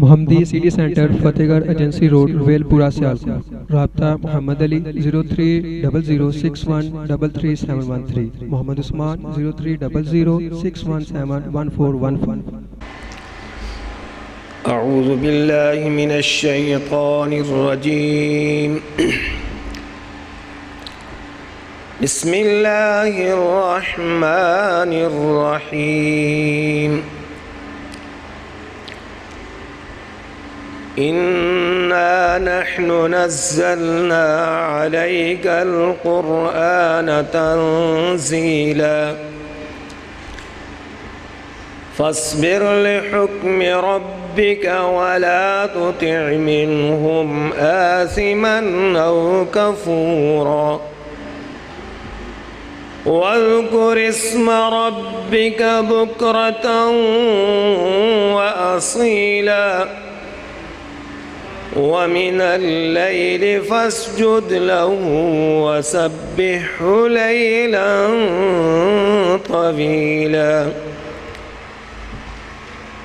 محمدی city centre فتح گڑھ agency road well پورہ سیالکوٹ۔ رابطہ محمد علی 0300613373، محمد عثمان 030061711415۔ اعوذ باللہ من الشیطان الرجیم، بسم اللہ الرحمن الرحیم۔ إنا نحن نزلنا عليك القرآن تنزيلا فاصبر لحكم ربك ولا تطع منهم آثما أو كفورا واذكر اسم ربك بكرة وأصيلا ومن الليل فاسجد له وسبحه ليلا طويلا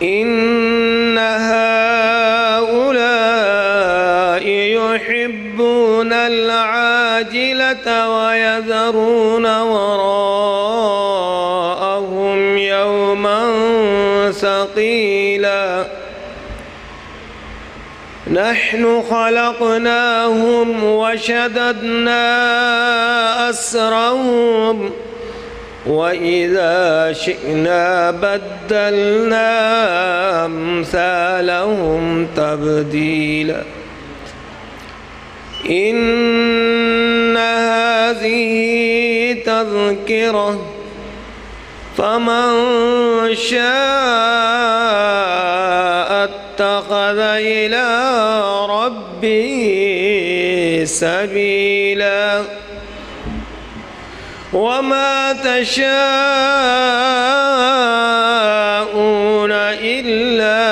إن هؤلاء يحبون العاجلة ويذرون وراءهم يوما ثقيلا نحن خلقناهم وشددنا أسرهم وإذا شئنا بدلنا أمثالهم تبديلا إن هذه تذكرة فمن شاء اتخذ إلى ربه سبيلا وما تشاءون إلا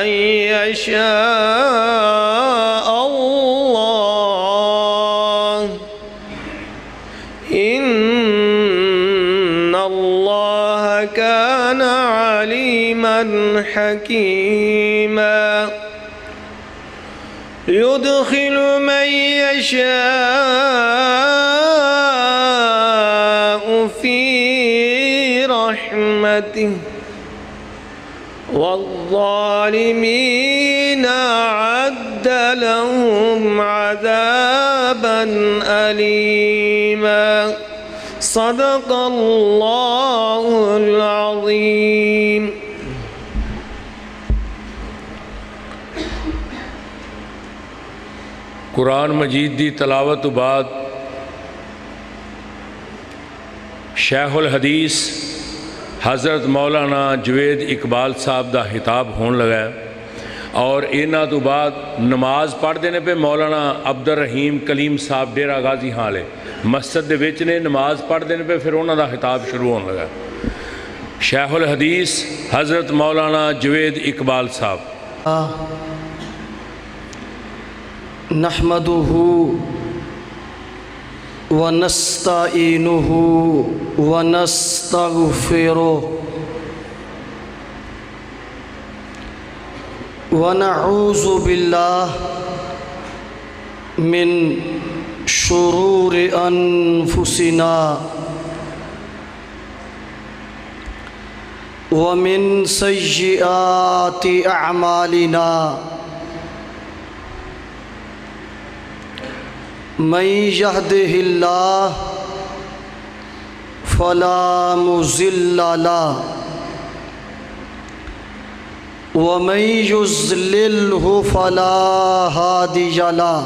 أن يشاء الله إن الله كان عليما حكيما يدخل من يشاء في رحمته والظالمين أعد لهم عذابا أليما صدق الله العظيم۔ قرآن مجید دی تلاوت تو بعد شیخ الحدیث حضرت مولانا جوید اقبال صاحب دا خطاب ہون لگا ہے، اور اینا تو بعد نماز پڑھ دینے پہ مولانا عبد الرحیم کلیم صاحب ڈیرہ غازی حالے مسجد دے وچ نے نماز پڑھ دینے پہ پھر انہاں دا خطاب شروع ہون لگا ہے۔ شیخ الحدیث حضرت مولانا جوید اقبال صاحب۔ نحمده ونستعينه ونستغفره ونعوذ بالله من شرور أنفسنا ومن سيئات أعمالنا من يهده الله فلا مضل له ومن يضلله فلا هادي له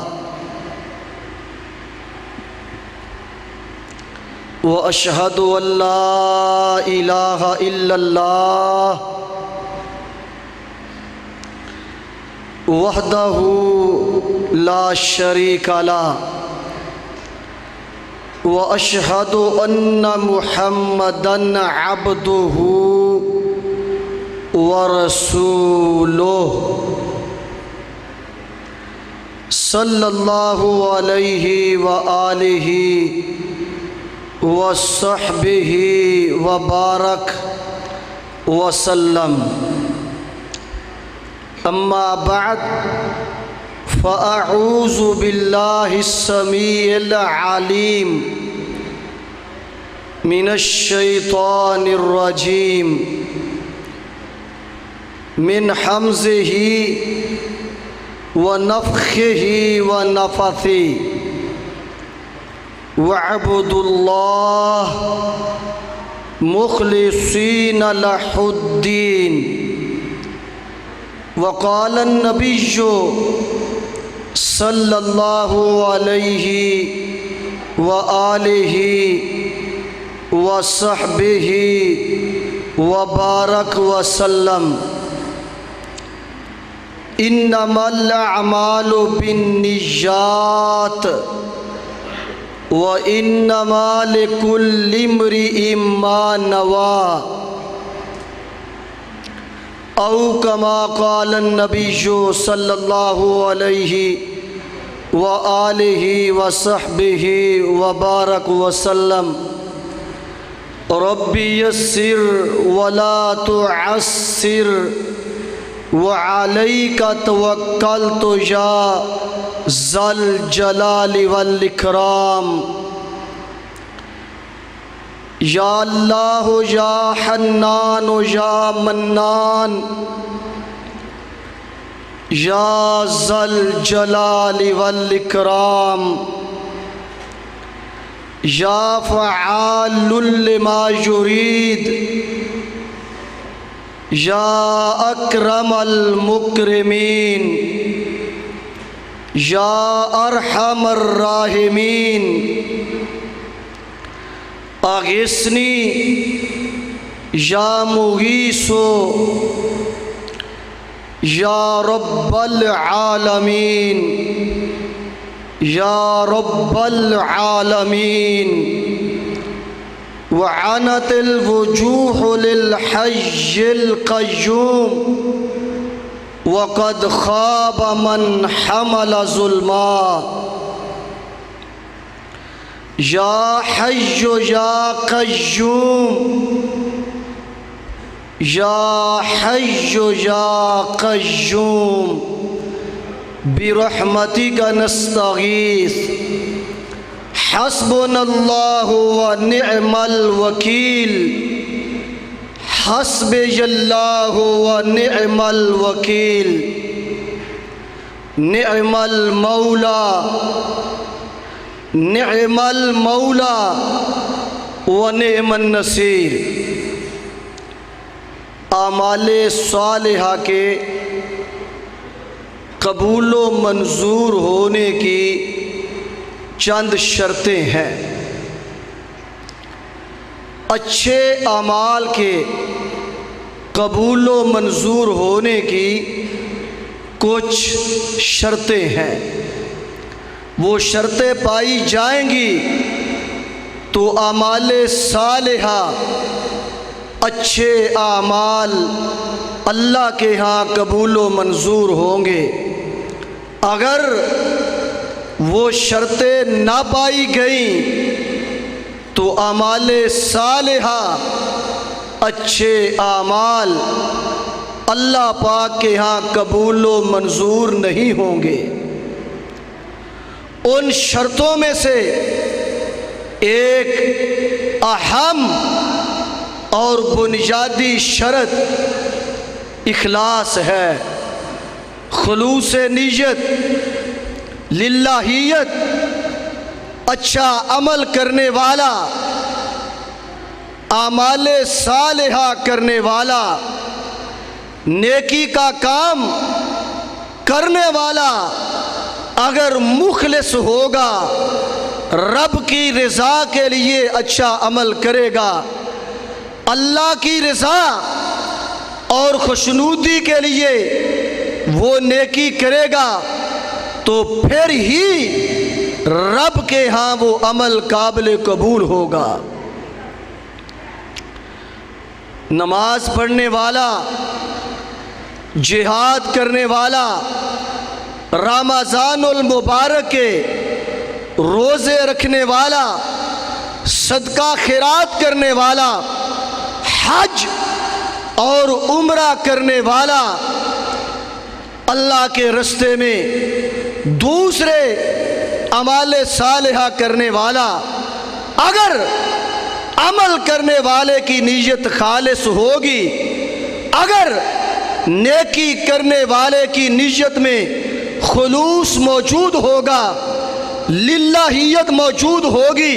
وأشهد أن لا إله إلا الله وحده لا شريك له وأشهد أن محمدًا عبده ورسوله صلی اللہ علیہ وآلہ وصحبہ وبارک وسلم۔ اما بعد فاعوذ باللہ السمیع العلیم من الشیطان الرجیم من حمزہ ونفخہ ونفثہ وَاعْبُدُوا اللَّهَ مُخْلِصِينَ لَهُ الدِّينَ وقال النبي صلى الله عليه وآله وصحبه وبارك وسلم إنما الأعمال بالنيات وَإِنَّمَا لِكُلِّ امْرِئٍ مَّا نَوَىٰ أَوْ كَمَا قَالَ النَّبِيُّ صلی اللہ علیہ وآلہ وصحبہ وبارک وسلم رب یسر ولا تعسر وعلیک توکلت یا ذا الجلال والاکرام یا اللہ یا حنان یا منان یا ذا الجلال والاکرام یا فعال لما یرید یا اکرم المکرمین یا ارحم الراحمین اغثنی یا مغیث یا رب العالمین یا رب العالمین وعنت الوجوہ للحی القیوم وقد خاب من حمل ظلما یا حی یا قیوم یا حی یا قیوم برحمتک نستغیث حسبنا اللہ ونعم الوکیل حسبی اللہ ونعم الوکیل نعم المولا نعم المولا ونعم النصیر۔ اعمال صالحہ کے قبول و منظور ہونے کی چند شرطیں ہیں۔ اچھے اعمال کے قبول و منظور ہونے کی کچھ شرطیں ہیں، وہ شرطیں پائی جائیں گی تو اعمال صالحہ اچھے اعمال اللہ کے ہاں قبول و منظور ہوں گے۔ اگر وہ شرطیں نہ پائی گئیں تو اعمال صالحہ اچھے اعمال اللہ پاک کے ہاں قبول و منظور نہیں ہوں گے۔ ان شرطوں میں سے ایک اہم اور بنیادی شرط اخلاص ہے، خلوص نیت، للہیت، اچھا عمل کرنے والا، اعمال صالحہ کرنے والا، نیکی کا کام کرنے والا اگر مخلص ہوگا، رب کی رضا کے لیے اچھا عمل کرے گا، اللہ کی رضا اور خوشنودی کے لیے وہ نیکی کرے گا، تو پھر ہی رب کے ہاں وہ عمل قابل قبول ہوگا۔ نماز پڑھنے والا، جہاد کرنے والا، رمضان المبارک کے روزے رکھنے والا، صدقہ خیرات کرنے والا، حج اور عمرہ کرنے والا، اللہ کے رستے میں دوسرے اعمال صالحہ کرنے والا اگر عمل کرنے والے کی نیت خالص ہوگی، اگر نیکی کرنے والے کی نیت میں خلوص موجود ہوگا، للہیت موجود ہوگی،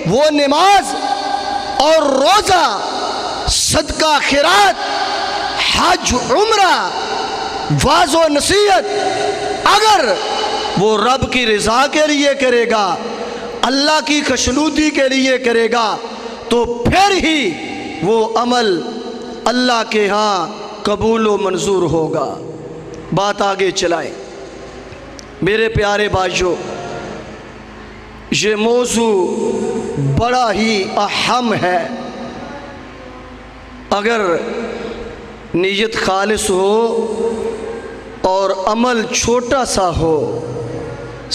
وہ نماز اور روزہ، صدقہ خیرات، حج عمرہ، واعظ و نصیحت اگر وہ رب کی رضا کے لیے کرے گا، اللہ کی خوشنودی کے لیے کرے گا، تو پھر ہی وہ عمل اللہ کے ہاں قبول و منظور ہوگا۔ بات آگے چلائیں میرے پیارے بھائیو، یہ موضوع بڑا ہی اہم ہے۔ اگر نیت خالص ہو اور عمل چھوٹا سا ہو،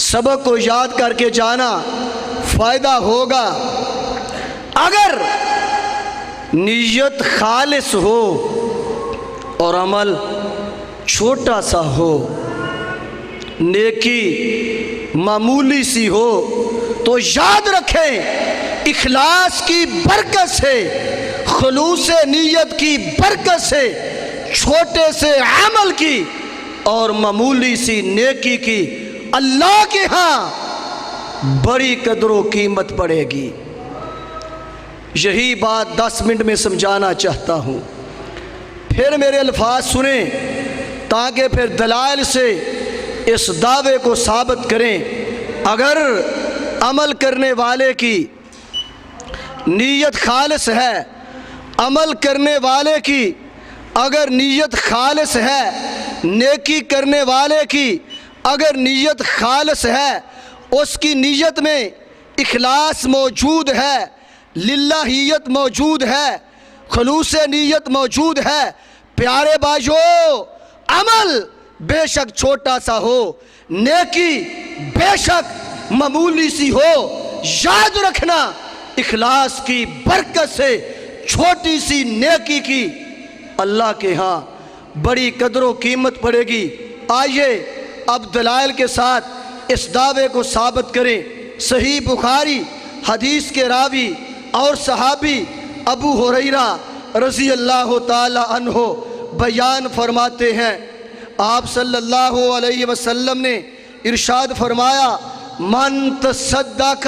سبق کو یاد کر کے جانا فائدہ ہوگا۔ اگر نیت خالص ہو اور عمل چھوٹا سا ہو، نیکی معمولی سی ہو، تو یاد رکھیں اخلاص کی برکت سے، خلوص نیت کی برکت سے، چھوٹے سے عمل کی اور معمولی سی نیکی کی اللہ کے ہاں بڑی قدر و قیمت پڑے گی۔ یہی بات 10 منٹ میں سمجھانا چاہتا ہوں، پھر میرے الفاظ سنیں تاکہ پھر دلائل سے اس دعوے کو ثابت کریں۔ اگر عمل کرنے والے کی نیت خالص ہے، عمل کرنے والے کی اگر نیت خالص ہے، نیکی کرنے والے کی اگر نیت خالص ہے، اس کی نیت میں اخلاص موجود ہے، للہیت موجود ہے، خلوص نیت موجود ہے، پیارے بھائیو، عمل بے شک چھوٹا سا ہو، نیکی بے شک معمولی سی ہو، یاد رکھنا اخلاص کی برکت سے چھوٹی سی نیکی کی اللہ کے ہاں بڑی قدر و قیمت پڑے گی۔ آئیے اب دلائل کے ساتھ اس دعوے کو ثابت کریں۔ صحیح بخاری حدیث کے راوی اور صحابی ابو ہریرہ رضی اللہ تعالی عنہ بیان فرماتے ہیں، آپ صلی اللہ علیہ وسلم نے ارشاد فرمایا، من تصدق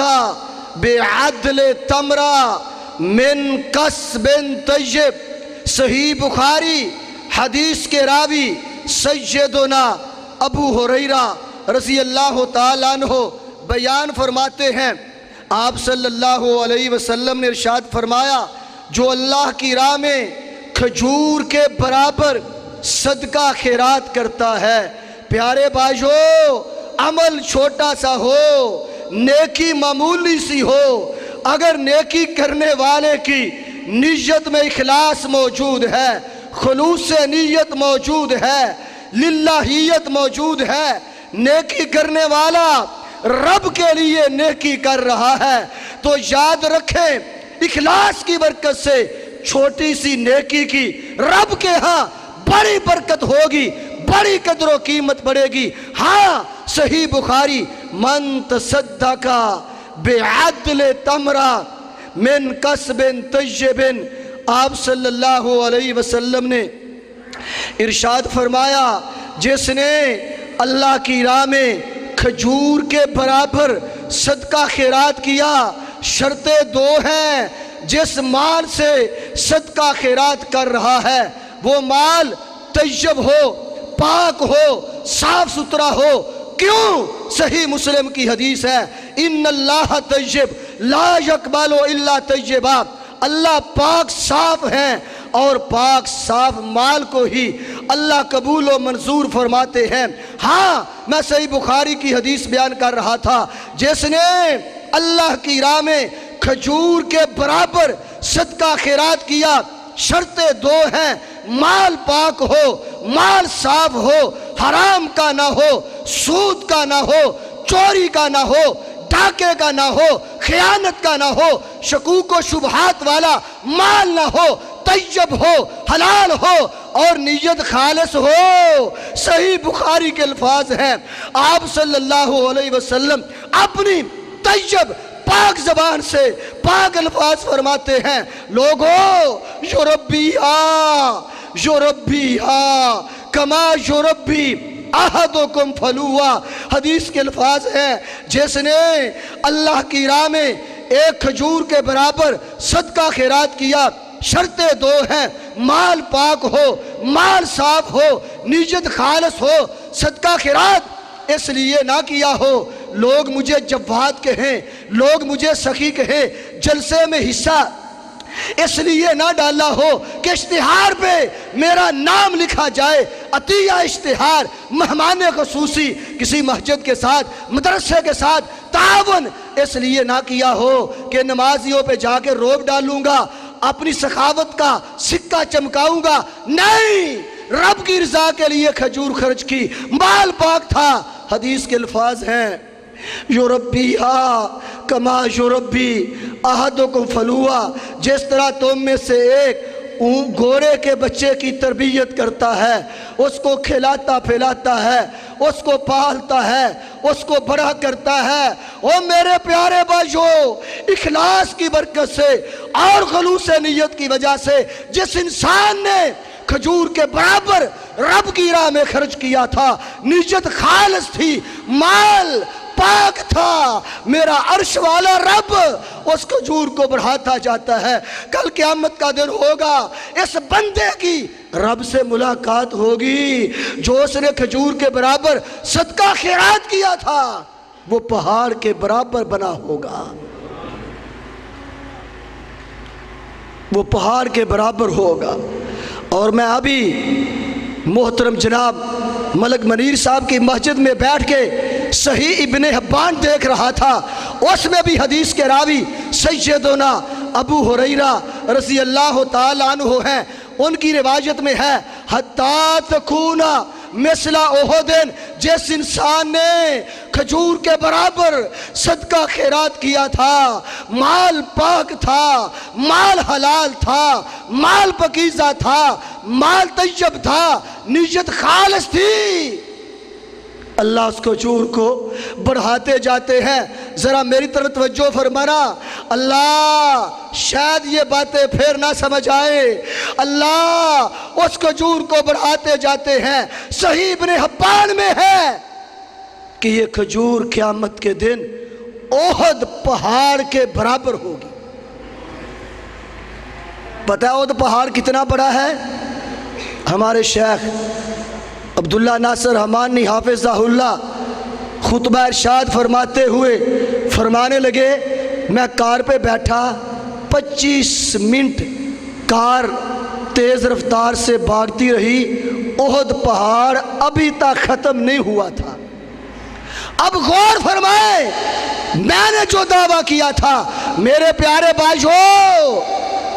بعدل تمرہ من کسب طیب۔ صحیح بخاری حدیث کے راوی سیدنا ابو ہریرہ رضی اللہ تعالیٰ عنہ بیان فرماتے ہیں، آپ صلی اللہ علیہ وسلم نے ارشاد فرمایا، جو اللہ کی راہ میں کھجور کے برابر صدقہ خیرات کرتا ہے۔ پیارے بھائیو، عمل چھوٹا سا ہو، نیکی معمولی سی ہو، اگر نیکی کرنے والے کی نیت میں اخلاص موجود ہے، خلوص نیت موجود ہے، للہیت موجود ہے، نیکی کرنے والا رب کے لیے نیکی کر رہا ہے، تو یاد رکھیں اخلاص کی برکت سے چھوٹی سی نیکی کی رب کے ہاں بڑی برکت ہوگی، بڑی قدر و قیمت پڑے گی۔ ہاں صحیح بخاری، من تصدق بعدل تمرہ من کسب طیب، آپ صلی اللہ علیہ وسلم نے ارشاد فرمایا، جس نے اللہ کی راہ میں کھجور کے برابر صدقہ خیرات کیا، شرطیں دو ہیں، جس مال سے صدقہ خیرات کر رہا ہے وہ مال طیب ہو، پاک ہو، صاف ستھرا ہو۔ کیوں؟ صحیح مسلم کی حدیث ہے، ان اللہ طیب لا یقبل الا طیبا، اللہ پاک صاف ہیں اور پاک صاف مال کو ہی اللہ قبول و منظور فرماتے ہیں۔ ہاں میں صحیح بخاری کی حدیث بیان کر رہا تھا، جس نے اللہ کی راہ میں کھجور کے برابر صدقہ خیرات کیا، شرطیں دو ہیں، مال پاک ہو، مال صاف ہو، حرام کا نہ ہو، سود کا نہ ہو، چوری کا نہ ہو، ڈاکے کا نہ ہو، خیانت کا نہ ہو، شکوک و شبہات والا مال نہ ہو، طیب ہو، حلال ہو اور نیت خالص ہو۔ صحیح بخاری کے الفاظ ہیں، آپ صلی اللہ علیہ وسلم اپنی طیب پاک زبان سے پاک الفاظ فرماتے ہیں، لوگو یربیہا کما یربی احدکم فلوا۔ حدیث کے الفاظ ہیں، جس نے اللہ کی راہ میں ایک کھجور کے برابر صدقہ خیرات کیا، شرطیں دو ہیں، مال پاک ہو، مال صاف ہو، نیت خالص ہو۔ صدقہ خیرات اس لیے نہ کیا ہو لوگ مجھے جواد کہیں، لوگ مجھے سخی کہیں، جلسے میں حصہ اس لیے نہ ڈالا ہو کہ اشتہار پہ میرا نام لکھا جائے، عطیہ اشتہار، مہمان خصوصی، کسی مسجد کے ساتھ، مدرسے کے ساتھ تعاون اس لیے نہ کیا ہو کہ نمازیوں پہ جا کے روب ڈالوں گا، اپنی سخاوت کا سکہ چمکاؤں گا۔ نہیں، رب کی رضا کے لیے کھجور خرچ کی، مال پاک تھا۔ حدیث کے الفاظ ہیں، یربیہا کما یربی احدکم فلوا، جس طرح تم میں سے ایک گورے کے بچے کی تربیت کرتا ہے، اس کو کھلاتا پھیلاتا ہے، اس کو پالتا ہے، اس کو بڑا کرتا ہے۔ او میرے پیارے بھائیو، اخلاص کی برکت سے اور خلوص نیت کی وجہ سے جس انسان نے کھجور کے برابر رب کی راہ میں خرچ کیا تھا، نیت خالص تھی، مال پاک تھا، میرا عرش والا رب اس کھجور کو بڑھاتا جاتا ہے۔ کل قیامت کا دن ہوگا، اس بندے کی رب سے ملاقات ہوگی جو اس نے کھجور کے برابر صدقہ خیرات کیا تھا، وہ پہاڑ کے برابر بنا ہوگا، وہ پہاڑ کے برابر ہوگا۔ اور میں ابھی محترم جناب ملک منیر صاحب کی مسجد میں بیٹھ کے صحیح ابن حبان دیکھ رہا تھا، اس میں بھی حدیث کے راوی سیدنا ابو ہریرہ رضی اللہ تعالیٰ عنہ ہیں۔ ان کی روایت میں ہے، حتیٰ تکون مثل احد، جس انسان نے کھجور کے برابر صدقہ خیرات کیا تھا، مال پاک تھا، مال حلال تھا، مال پاکیزہ تھا، مال طیب تھا، نیت خالص تھی، اللہ اس کھجور کو بڑھاتے جاتے ہیں۔ ذرا میری طرف توجہ فرمانا، اللہ شاید یہ باتیں پھر نہ سمجھ آئے، اللہ اس کھجور کو بڑھاتے جاتے ہیں۔ صحیح ابن حبان میں ہے کہ یہ کھجور قیامت کے دن احد پہاڑ کے برابر ہوگی۔ پتہ ہے احد پہاڑ کتنا بڑا ہے؟ ہمارے شیخ عبداللہ ناصر حمانی حافظہ اللہ خطبہ ارشاد فرماتے ہوئے فرمانے لگے، میں کار پہ بیٹھا، 25 منٹ کار تیز رفتار سے بھاگتی رہی، احد پہاڑ ابھی تک ختم نہیں ہوا تھا۔ اب غور فرمائے، میں نے جو دعویٰ کیا تھا میرے پیارے بھائیو،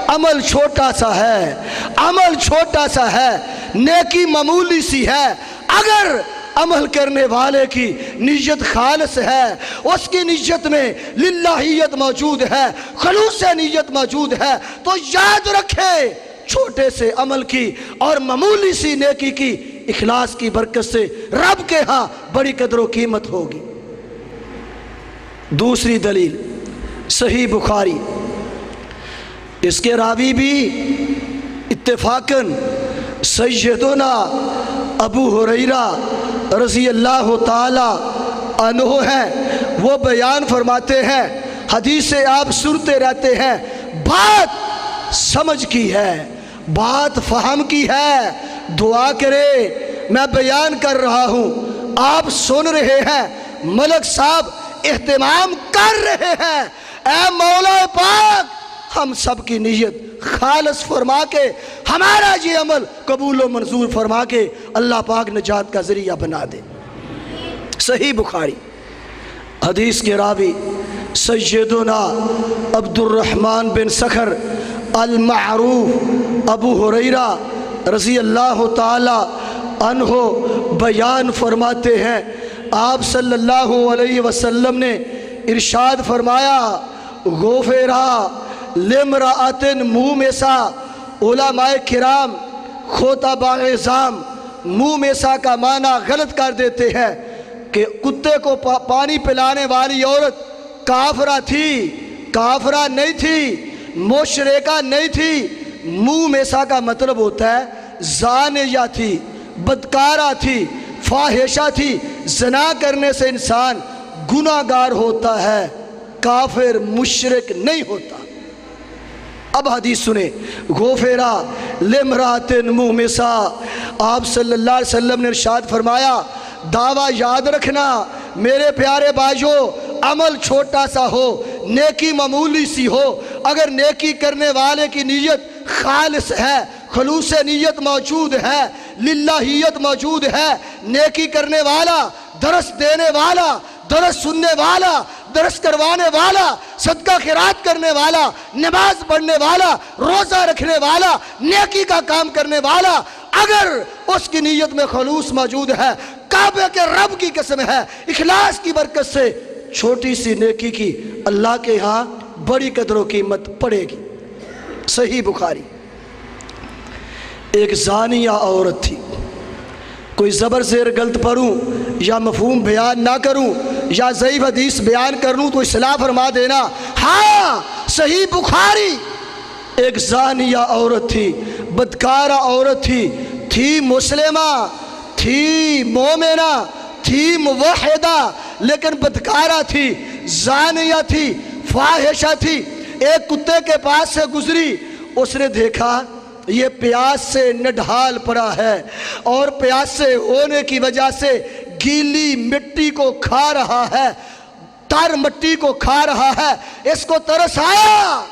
عمل چھوٹا سا ہے، عمل چھوٹا سا ہے، نیکی معمولی سی ہے، اگر عمل کرنے والے کی نیت خالص ہے، اس کی نیت میں للہیت موجود ہے، خلوص نیت موجود ہے، تو یاد رکھے چھوٹے سے عمل کی اور معمولی سی نیکی کی اخلاص کی برکت سے رب کے ہاں بڑی قدر و قیمت ہوگی۔ دوسری دلیل صحیح بخاری، اس کے راوی بھی اتفاقاً سیدنا ابو ہریرہ رضی اللہ تعالی عنہ ہیں۔ وہ بیان فرماتے ہیں، حدیثیں آپ سنتے رہتے ہیں، بات سمجھ کی ہے، بات فہم کی ہے، دعا کرے، میں بیان کر رہا ہوں، آپ سن رہے ہیں، ملک صاحب اہتمام کر رہے ہیں۔ اے مولا پاک، ہم سب کی نیت خالص فرما کے ہمارا یہ عمل قبول و منظور فرما کے اللہ پاک نجات کا ذریعہ بنا دے۔ صحیح بخاری، حدیث کے راوی سیدنا عبد الرحمن بن سخر المعروف ابو ہریرہ رضی اللہ تعالی عنہ بیان فرماتے ہیں، آپ صلی اللہ علیہ وسلم نے ارشاد فرمایا، غفرا لمرأۃ مومسا علماء کرام کھوتا باغ منہ میں سا کا معنی غلط کر دیتے ہیں کہ کتے کو پانی پلانے والی عورت کافرہ تھی، کافرہ نہیں تھی، مشرکہ نہیں تھی۔ منہ میں سا کا مطلب ہوتا ہے زانیہ تھی، بدکارہ تھی، فاحشہ تھی۔ زنا کرنے سے انسان گناہگار ہوتا ہے، کافر مشرک نہیں ہوتا۔ اب حدیث سنیں، غفرا لامرأۃ مؤمنہ، آپ صلی اللہ علیہ وسلم نے ارشاد فرمایا، دعویٰ یاد رکھنا میرے پیارے بھائیو، عمل چھوٹا سا ہو، نیکی معمولی سی ہو، اگر نیکی کرنے والے کی نیت خالص ہے، خلوص نیت موجود ہے، للہیت موجود ہے، نیکی کرنے والا، درس دینے والا، درس سننے والا، درس کروانے والا، صدقہ خیرات کرنے والا، نماز پڑھنے والا، روزہ رکھنے والا، نیکی کا کام کرنے والا، اگر اس کی نیت میں خلوص موجود ہے، کعبے کے رب کی قسم ہے، اخلاص کی برکت سے چھوٹی سی نیکی کی اللہ کے ہاں بڑی قدر و قیمت پڑے گی۔ صحیح بخاری۔ ایک زانیہ عورت تھی، کوئی زبر زیر غلط پڑھوں یا مفہوم بیان نہ کروں یا ضعیف حدیث بیان کروں تو اصلاح فرما دینا۔ ہاں صحیح بخاری۔ ایک زانیہ عورت تھی، بدکارہ عورت تھی مسلمہ، تھی مومنہ، تھی موحدہ، لیکن بدکارہ تھی، زانیہ تھی، فاحشہ تھی۔ ایک کتے کے پاس سے گزری، اس نے دیکھا یہ پیاس سے نڈھال پڑا ہے اور پیاسے ہونے کی وجہ سے گیلی مٹی کو کھا رہا ہے، تر مٹی کو کھا رہا ہے۔ اس کو ترس آیا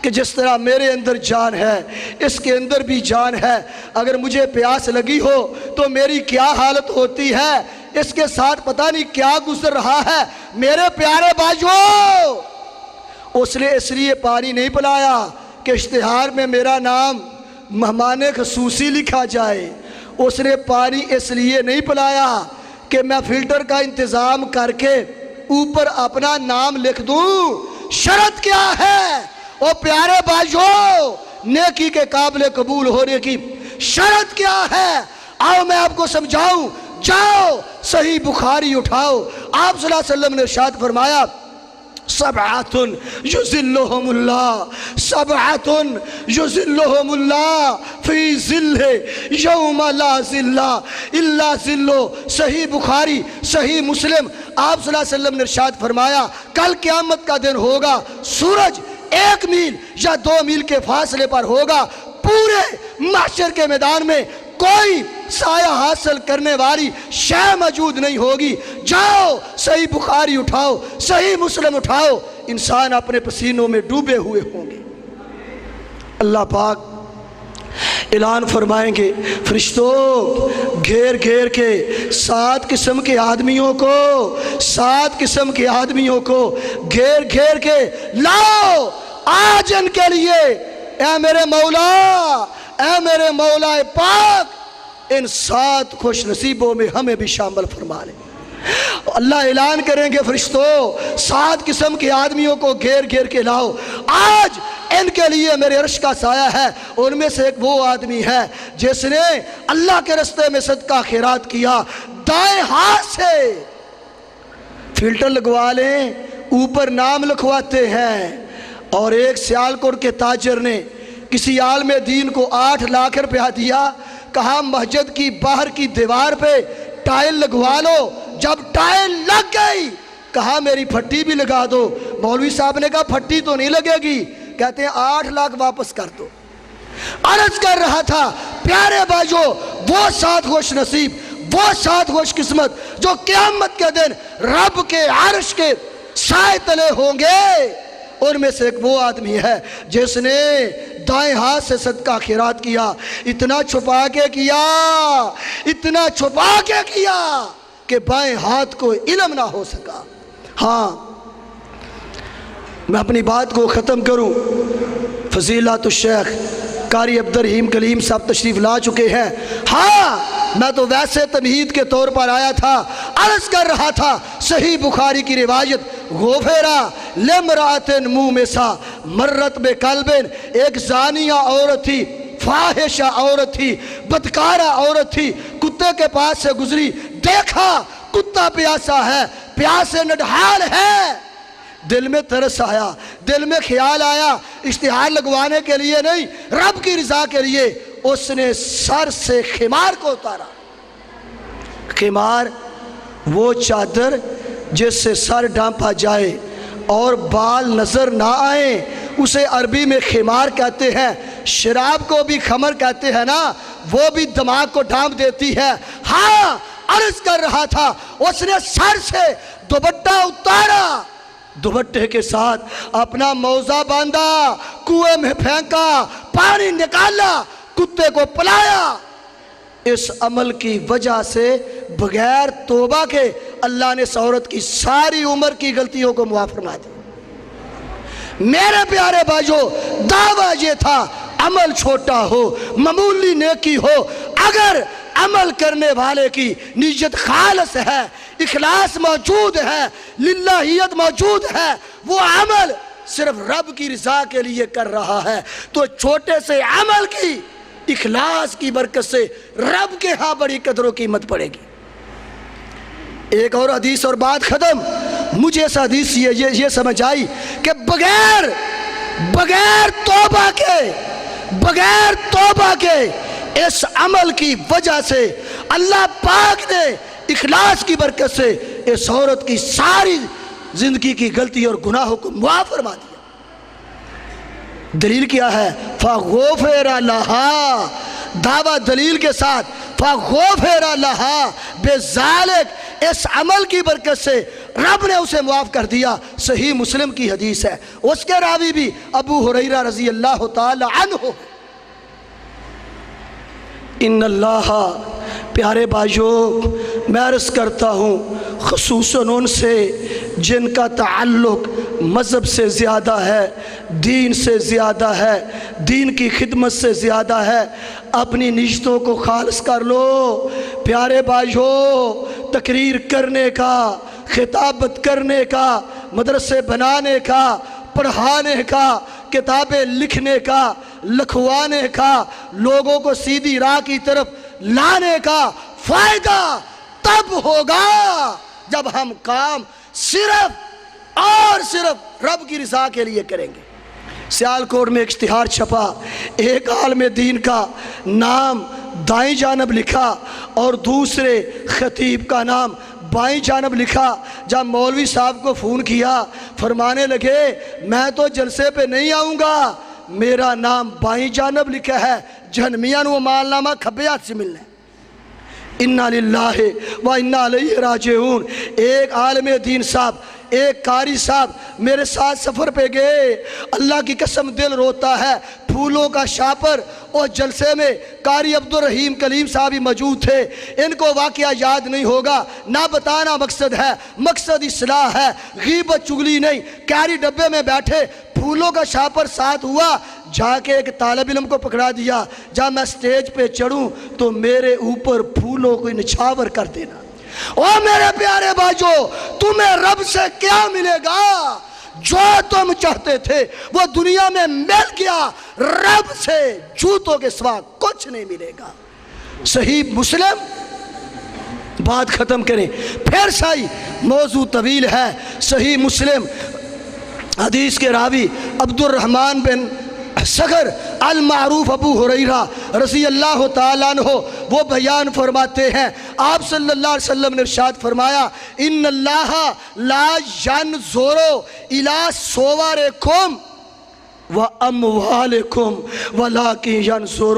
کہ جس طرح میرے اندر جان ہے اس کے اندر بھی جان ہے، اگر مجھے پیاس لگی ہو تو میری کیا حالت ہوتی ہے، اس کے ساتھ پتہ نہیں کیا گزر رہا ہے۔ میرے پیارے بھائیو، اس نے اس لیے پانی نہیں پلایا کہ اشتہار میں میرا نام مہمان خصوصی لکھا جائے، اس نے پانی اس لیے نہیں پلایا کہ میں فلٹر کا انتظام کر کے اوپر اپنا نام لکھ دوں۔ شرط کیا ہے؟ اور پیارے بھائیو، نیکی کے قابل قبول ہونے کی شرط کیا ہے؟ آؤ میں آپ کو سمجھاؤں۔ جاؤ صحیح بخاری اٹھاؤ، آپ صلی اللہ علیہ وسلم نے ارشاد فرمایا، سبعۃ یظلھم اللہ، سبعۃ یظلھم اللہ فی ظلہ یوم لا ظل الا ظلہ۔ صحیح بخاری، صحیح مسلم، آپ صلی اللہ علیہ وسلم نے ارشاد فرمایا، کل قیامت کا دن ہوگا، سورج 1 میل یا 2 میل کے فاصلے پر ہوگا، پورے محشر کے میدان میں کوئی سایہ حاصل کرنے والی شے موجود نہیں ہوگی۔ جاؤ صحیح بخاری اٹھاؤ، صحیح مسلم اٹھاؤ، انسان اپنے پسینوں میں ڈوبے ہوئے ہوں گے۔ اللہ پاک اعلان فرمائیں گے، فرشتوں گھیر گھیر کے 7 قسم کے آدمیوں کو، 7 قسم کے آدمیوں کو گھیر گھیر کے لاؤ، آج ان کے لیے اے میرے مولا، اے میرے مولا پاک، ان 7 خوش نصیبوں میں ہمیں بھی شامل فرما لیں۔ اللہ اعلان کریں گے، فرشتوں 7 قسم کے آدمیوں کو گھیر گھیر کے لاؤ، آج ان کے لیے میرے عرش کا سایہ ہے۔ ان میں سے ایک وہ آدمی ہے جس نے اللہ کے راستے میں صدقہ خیرات کیا، دائیں ہاتھ سے فلٹر لگوا لیں، اوپر نام لکھواتے ہیں۔ اور ایک سیالکوٹ کے تاجر نے کسی عالم دین کو 8 لاکھ روپیہ دیا، کہا مسجد کی باہر کی دیوار پہ ٹائل لگوا لو۔ جب ٹائل لگ گئی کہا میری پھٹی بھی لگا دو۔ مولوی صاحب نے کہا پھٹی تو نہیں لگے گی، کہتے ہیں 8 لاکھ واپس کر دو۔ عرض کر رہا تھا پیارے بھائیو، وہ 7 خوش نصیب، وہ 7 خوش قسمت جو قیامت کے دن رب کے عرش کے سائے تلے ہوں گے، ان میں سے ایک وہ آدمی ہے جس نے دائیں ہاتھ سے صدقہ خیرات کیا، اتنا چھپا کے کیا، اتنا چھپا کے کیا کہ بائیں ہاتھ کو علم نہ ہو سکا۔ ہاں میں اپنی بات کو ختم کروں، فضیلت الشیخ قاری عبدالرحیم کلیم صاحب تشریف لا چکے ہیں۔ ہاں میں تو ویسے تمہید کے طور پر آیا تھا، عرض کر رہا تھا صحیح بخاری کی روایت، غفرا لامرأۃ مؤمنہ، مرت بے کلبن، ایک زانیہ عورت تھی، فاحشہ عورت تھی، بدکارہ عورت تھی، کتے کے پاس سے گزری، دیکھا کتا پیاسا ہے، پیاسے نڈھال ہے، دل میں ترس آیا، دل میں خیال آیا، اشتہار لگوانے کے لیے نہیں، رب کی رضا کے لیے اس نے سر سے خمار کو اتارا۔ خمار وہ چادر جس سے سر ڈھانپا جائے اور بال نظر نہ آئیں، اسے عربی میں خمار کہتے ہیں۔ شراب کو بھی خمر کہتے ہیں نا، وہ بھی دماغ کو ڈھانپ دیتی ہے۔ ہاں عرض کر رہا تھا، اس نے سر سے دوپٹہ اتارا، دوپٹے کے ساتھ اپنا موزہ باندھا، کنویں میں پھینکا، پانی نکالا، کتے کو پلایا۔ اس عمل کی وجہ سے بغیر توبہ کے اللہ نے اس عورت کی ساری عمر کی غلطیوں کو معاف فرما دیا۔ میرے پیارے بھائیو، دعویٰ یہ تھا عمل چھوٹا ہو، معمولی نیکی ہو، اگر عمل کرنے والے کی نیت خالص ہے، اخلاص موجود ہے، للہیت موجود ہے، وہ عمل صرف رب کی رضا کے لیے کر رہا ہے، تو چھوٹے سے عمل کی اخلاص کی برکت سے رب کے ہاں بڑی قدر و قیمت پڑے گی۔ ایک اور حدیث اور بات ختم۔ مجھے اس حدیث یہ سمجھ آئی کہ بغیر توبہ کے اس عمل کی وجہ سے اللہ پاک نے اخلاص کی برکت سے اس عورت کی ساری زندگی کی غلطی اور گناہوں کو معاف فرما دیا۔ دلیل کیا ہے؟ فَغُفِرَ لَهَا، دعویٰ دلیل کے ساتھ فَغُفِرَ لَهَا بِذَلِكَ، اس عمل کی برکت سے رب نے اسے معاف کر دیا۔ صحیح مسلم کی حدیث ہے، اس کے راوی بھی ابو ہریرہ رضی اللہ تعالی عنہ۔ ان اللہ، پیارے بھائیو، میں عرض کرتا ہوں خصوصاً ان سے جن کا تعلق مذہب سے زیادہ ہے، دین سے زیادہ ہے، دین کی خدمت سے زیادہ ہے، اپنی نیتوں کو خالص کر لو۔ پیارے بھائیو، تقریر کرنے کا، خطابت کرنے کا، مدرسے بنانے کا، پڑھانے کا، کتابیں لکھنے کا، لکھوانے کا، لوگوں کو سیدھی راہ کی طرف لانے کا فائدہ تب ہوگا جب ہم کام صرف اور صرف رب کی رضا کے لیے کریں گے۔ سیالکوٹ میں ایک اشتہار چھپا، ایک عالم دین کا نام دائیں جانب لکھا اور دوسرے خطیب کا نام بائیں جانب لکھا۔ جب مولوی صاحب کو فون کیا، فرمانے لگے میں تو جلسے پہ نہیں آؤں گا، میرا نام بائیں جانب لکھا ہے، جہنمیاں وہ مالنامہ کھبے ہاتھ سے ملنا ہے۔ اِنَّا لِلَّهِ وَإِنَّا عَلَيْهِ راجعون۔ ایک عالم دین صاحب، ایک قاری صاحب میرے ساتھ سفر پہ گئے، اللہ کی قسم دل روتا ہے، پھولوں کا شاپر، اور جلسے میں قاری عبدالرحیم کلیم صاحب ہی موجود تھے۔ ان کو واقعہ یاد نہیں ہوگا، نہ بتانا مقصد ہے، مقصد اصلاح ہے، غیبت چغلی نہیں۔ قاری ڈبے میں بیٹھے، پھولوں کا شاپر ساتھ ہوا، جا کے ایک طالب علم کو پکڑا دیا، جب میں سٹیج پہ چڑھوں تو میرے اوپر پھولوں کو نچھاور کر دینا۔ او میرے پیارے بھائیو، تمہیں رب سے کیا ملے گا؟ جو تم چاہتے تھے وہ دنیا میں مل گیا، رب سے جوتوں کے سوا کچھ نہیں ملے گا۔ صحیح مسلم، بات ختم کریں پھر سائی، موضوع طویل ہے۔ صحیح مسلم حدیث کے راوی عبدالرحمن بن صخر المعروف ابو ہریرہ رضی اللہ تعالیٰ عنہ وہ بیان فرماتے ہیں، آپ صلی اللہ علیہ وسلم نے ارشاد فرمایا، ان اللہ لا ینظر الی صورکم واموالکم ولکن ینظر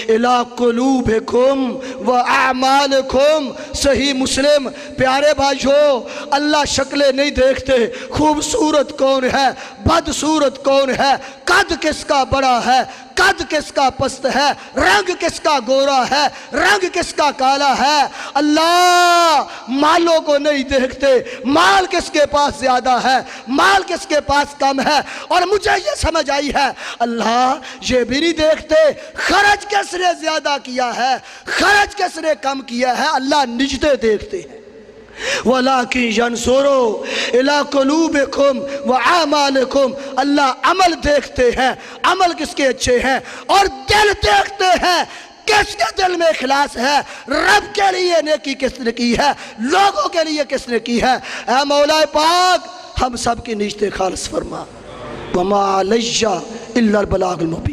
الی قلوبکم واعمالکم۔ صحیح مسلم۔ پیارے بھائیو، اللہ شکلیں نہیں دیکھتے، خوبصورت کون ہے، بدصورت کون ہے، قد کس کا بڑا ہے، قد کس کا پست ہے، رنگ کس کا گورا ہے، رنگ کس کا کالا ہے۔ اللہ مالوں کو نہیں دیکھتے، مال کس کے پاس زیادہ ہے، مال کس کے پاس کم ہے۔ اور مجھے یہ سمجھ آئی ہے، اللہ یہ بھی نہیں دیکھتے خرچ کس نے زیادہ کیا ہے، خرچ کس نے کم کیا ہے، اللہ نجدے دیکھتے ہیں۔ وَلَٰكِنْ يَنْظُرُ إِلَىٰ قُلُوبِكُمْ وَأَعْمَالِكُمْ، اللہ عمل دیکھتے ہیں، عمل کس کے اچھے ہیں، اور دل دیکھتے ہیں کس کے دل میں اخلاص ہے، رب کے لیے نیکی کس نے کی ہے، لوگوں کے لیے کس نے کی ہے۔ اے مولا پاک ہم سب کی نیت خالص فرما، وَمَا عَلَيَّ إِلَّا الْبَلَاغُ الْمُبِينُ۔